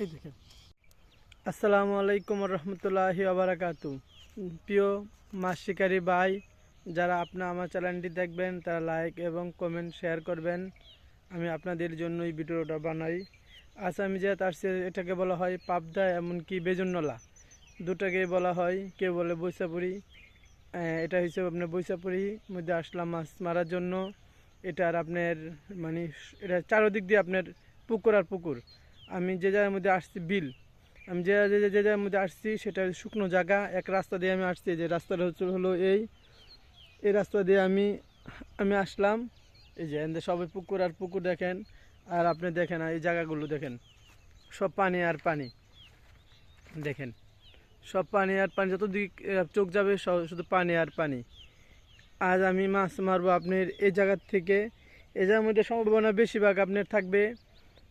এই দেখেন। আসসালামু আলাইকুম রহমতুল্লাহি ওয়াবারাকাতু। প্রিয় মাছ শিকারী ভাই, যারা আমার চ্যানেলটি দেখবেন তারা লাইক এবং কমেন্ট শেয়ার করবেন। আমি আপনাদের জন্য এই ভিডিওটা বানাই। আজ আমি যে আসছি, এটাকে বলা হয় পাবদা, এমনকি বেজুনলা, দুটাকেই বলা হয়। কেউ বলে বৈশাপুরি। এটা হিসেবে আপনার বৈশাপুরির মধ্যে আসলাম মাছ মারার জন্য। এটা আর আপনার মানে এটা চারোদিক দিয়ে আপনার পুকুর আর পুকুর। আমি যে জায়গার মধ্যে আসছি বিল, আমি যে জায়গার মধ্যে আসছি সেটা শুকনো জায়গা। এক রাস্তা দিয়ে আমি আসছি, যে রাস্তাটা হলো এই রাস্তা দিয়ে আমি আসলাম। এই যে এখানে সবাই পুকুর আর পুকুর দেখেন। আর আপনি দেখেন এই জায়গাগুলো দেখেন, সব পানি আর পানি। দেখেন সব পানি আর পানি, যতদিক চোখ যাবে শুধু পানি আর পানি। আজ আমি মাছ মারবো আপনার এই জায়গার থেকে। এই জায়গার মধ্যে সম্ভাবনা বেশিরভাগ আপনার থাকবে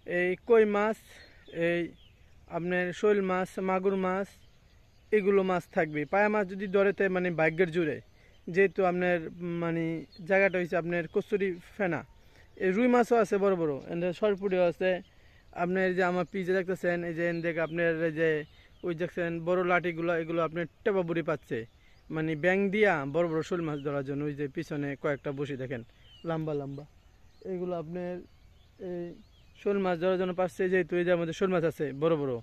এই কই মাছ, এই আপনার শৈল মাছ, মাগুর মাছ, এগুলো মাছ থাকবে। পায়া মাছ যদি ধরেতে মানে ভাগ্যের জুড়ে, যেহেতু আপনার মানে জায়গাটা হয়েছে আপনার কচুরি ফেনা। এই রুই মাছও আছে বড় বড়, সরপুরিও আছে। আপনার যে আমার পিজে দেখতেছেন, এই যে দেখে আপনার এই যে ওই দেখছেন বড় লাঠিগুলো, এগুলো আপনার টেপা বুড়ি পাচ্ছে, মানে ব্যাং দিয়া বড় বড় শোল মাছ ধরার জন্য। ওই যে পিছনে কয়েকটা বসি দেখেন, লম্বা লম্বা, এগুলো আপনার এই শোল মাছ ধরার জন্য পাচ্ছে। যেহেতু এই যে আমাদের শোল মাছ আছে বড় বড়।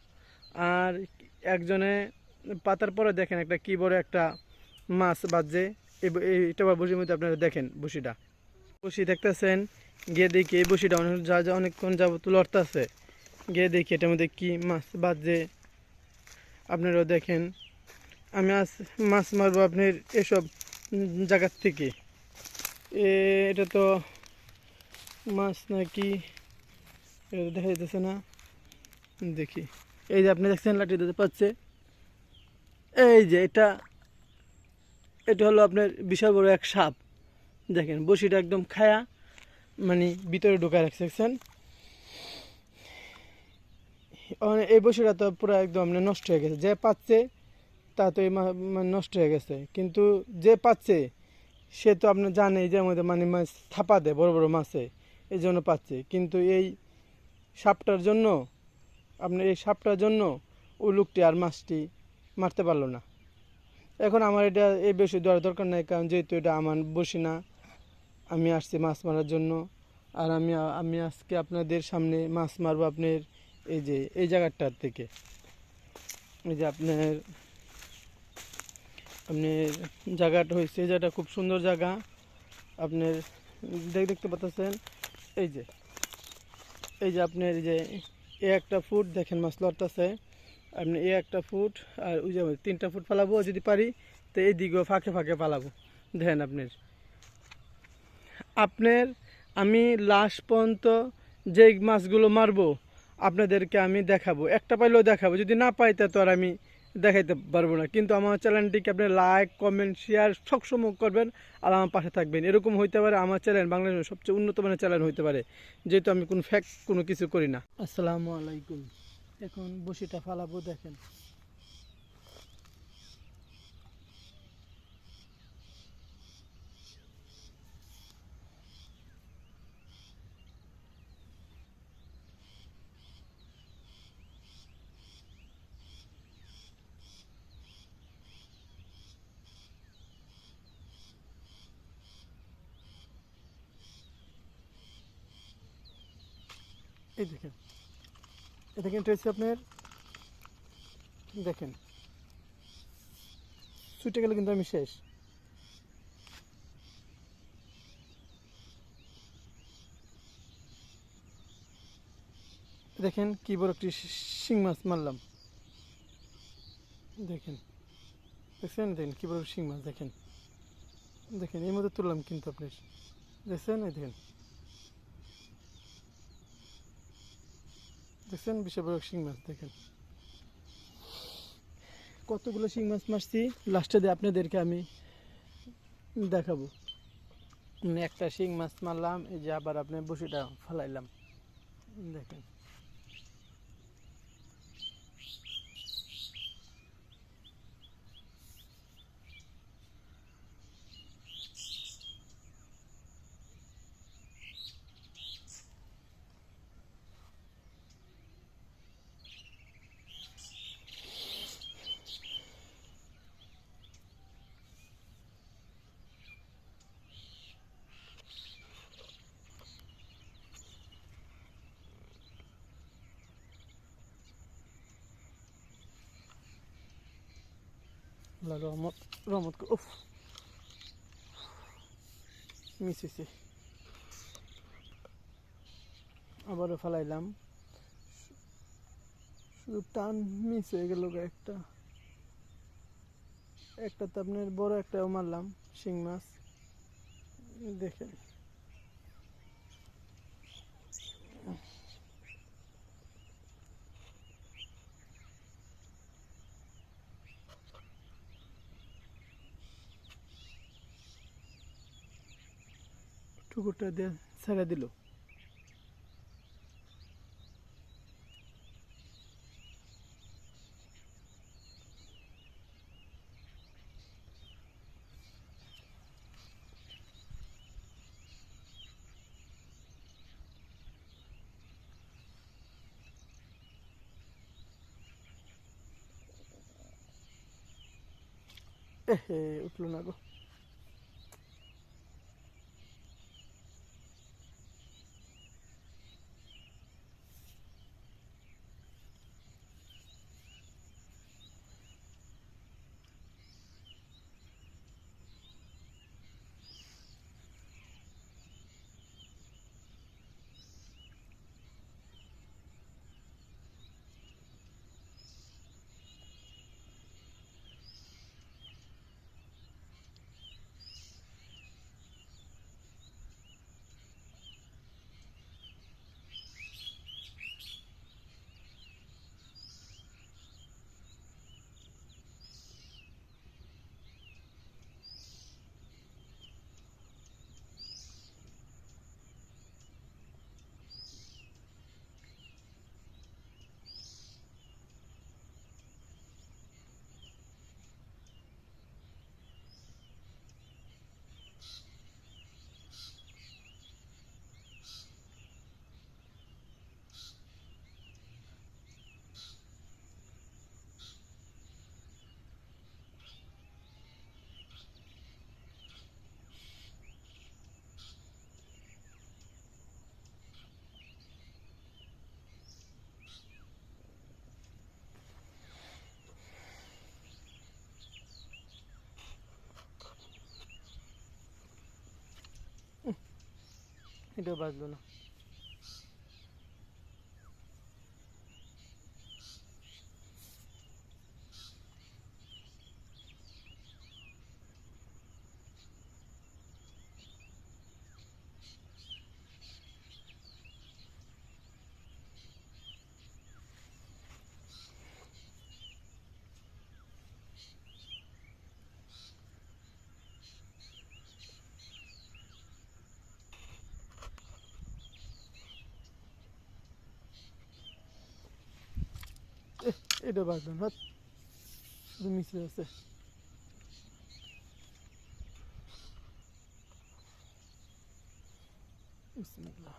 আর একজনে পাতার পরে দেখেন একটা কি বড় একটা মাছ বাজছে। এইটা বসির মধ্যে আপনারা দেখেন বসিটা, বসি দেখতেছেন। গিয়ে দেখি এই বসিটা অনেকক্ষণ যাবত লড়তেছে। গিয়ে দেখি এটার মধ্যে কি মাছ বাজছে, আপনারাও দেখেন। আমি আজ মাছ মারবো আপনার এসব জায়গার থেকে। এটা তো মাছ নাকি, এটা তো দেখা যাচ্ছে না। দেখি, এই যে আপনি দেখছেন লাঠি দিতে পাচ্ছে। এই যে এটা এটা হলো আপনার বিশাল বড় এক সাপ। দেখেন বসিটা একদম খায়া মানে ভিতরে ঢুকায় রাখছে, দেখছেন। এই বসিটা তো পুরো একদম নষ্ট হয়ে গেছে। যে পাচ্ছে তা তো এই নষ্ট হয়ে গেছে, কিন্তু যে পাচ্ছে সে তো আপনার জানে যে মধ্যে মানে মাছ থাপা দেয় বড় বড় মাছে, এই জন্য পাচ্ছে। কিন্তু এই সাপটার জন্য, আপনার এই সাপটার জন্য ওই লোকটি আর মাছটি মারতে পারলো না। এখন আমার এটা এই বেশি দেওয়ার দরকার নাই, কারণ যেহেতু এটা আমার বসি না, আমি আসছি মাছ মারার জন্য। আর আমি আজকে আপনাদের সামনে মাছ মারবো আপনার এই যে এই জায়গাটার থেকে। এই যে আপনার জায়গাটা হয়েছে, এই জায়গাটা খুব সুন্দর জায়গা। আপনার দেখতে পাচ্ছেন এই যে আপনার এই যে একটা ফুট দেখেন মাছ লড়তেছে। আপনি একটা ফুট আর ওই যে 3টা ফুট ফালাবো যদি পারি, তো এই দিকেও ফাঁকে ফাঁকে ফালাবো। দেখেন আপনার আমি লাস্ট পর্যন্ত যে মাছগুলো মারবো আপনাদেরকে আমি দেখাবো। একটা পাইলেও দেখাবো, যদি না পাই তা তো আর আমি দেখাইতে পারবো না। কিন্তু আমার চ্যানেলটিকে আপনি লাইক কমেন্ট শেয়ার সবসময় করবেন, আর আমার পাশে থাকবেন। এরকম হইতে পারে আমার চ্যানেল বাংলাদেশের সবচেয়ে উন্নত মানের চ্যানেল হইতে পারে, যেহেতু আমি কোনো ফ্যাক্ট কোনো কিছু করি না। আসসালামু আলাইকুম। এখন বসিটা ফালাবো, দেখেন। এই দেখেন, এটা কিন্তু হচ্ছে আপনার, দেখেন ছুটে গেলে কিন্তু আমি শেষ। দেখেন কি বড় একটি শিং মাছ মারলাম। দেখেন, দেখছেন, দেখেন কি বড় শিং মাছ। দেখেন দেখেন এই মধ্যে তুললাম কিন্তু আপনার, দেখছেন। এই দেখেন, দেখছেন বিশাল বড় শিং মাছ। দেখেন কতগুলো শিং মাছ মারছি, লাস্টে দিয়ে আপনাদেরকে আমি দেখাবো। একটা শিং মাছ মারলাম, এই যে আবার আপনার বসিটা ফালাইলাম। দেখেন আল্লাহ রহমত রহমত উফ মিস হয়েছে, আবারও ফেলাইলাম, শুধু টান মিস হয়ে গেল। একটা একটা তো আপনার বড় একটাও মারলাম শিং মাছ, দেখেন টুকুরটা দিয়ে ছেড়ে দিল। উঠলো না গো। এটাও বাজলো না। এটা বাজলো না, শুধু মিশে আছে। বিসমিল্লাহ।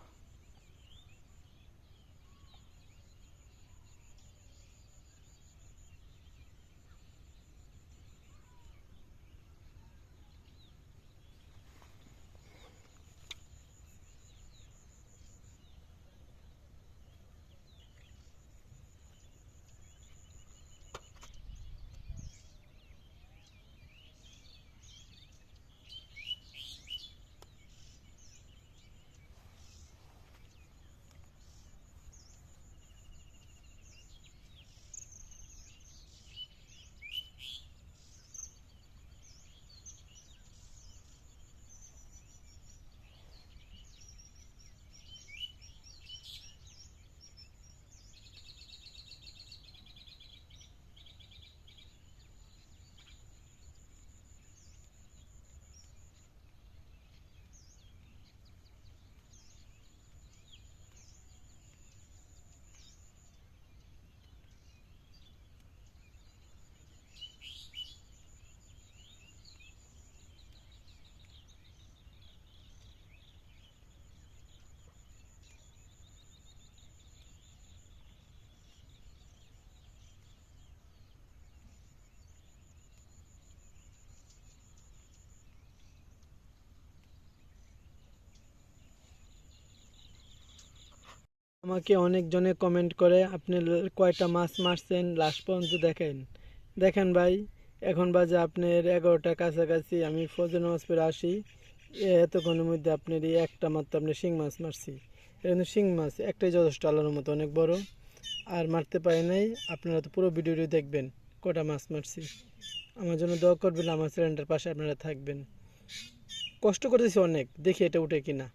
আমাকে অনেকজনে কমেন্ট করে আপনি কয়টা মাছ মারছেন লাস্ট পর্যন্ত দেখেন। দেখেন ভাই, এখন বাজে আপনার 11টার কাছাকাছি। আমি ফজর নামাজ পড়ে আসি, এতক্ষণের মধ্যে আপনার এই একটা মাত্র আপনার শিং মাছ মারছি। এটা কিন্তু শিং মাছ একটাই যথেষ্ট, আল্লাহর মতো অনেক বড়। আর মারতে পারি নাই। আপনারা তো পুরো ভিডিওটি দেখবেন কটা মাছ মারছি। আমার জন্য দোয়া করবেন, আমার চ্যানেলটার পাশে আপনারা থাকবেন। কষ্ট করতেছি অনেক, দেখি এটা উঠে কিনা।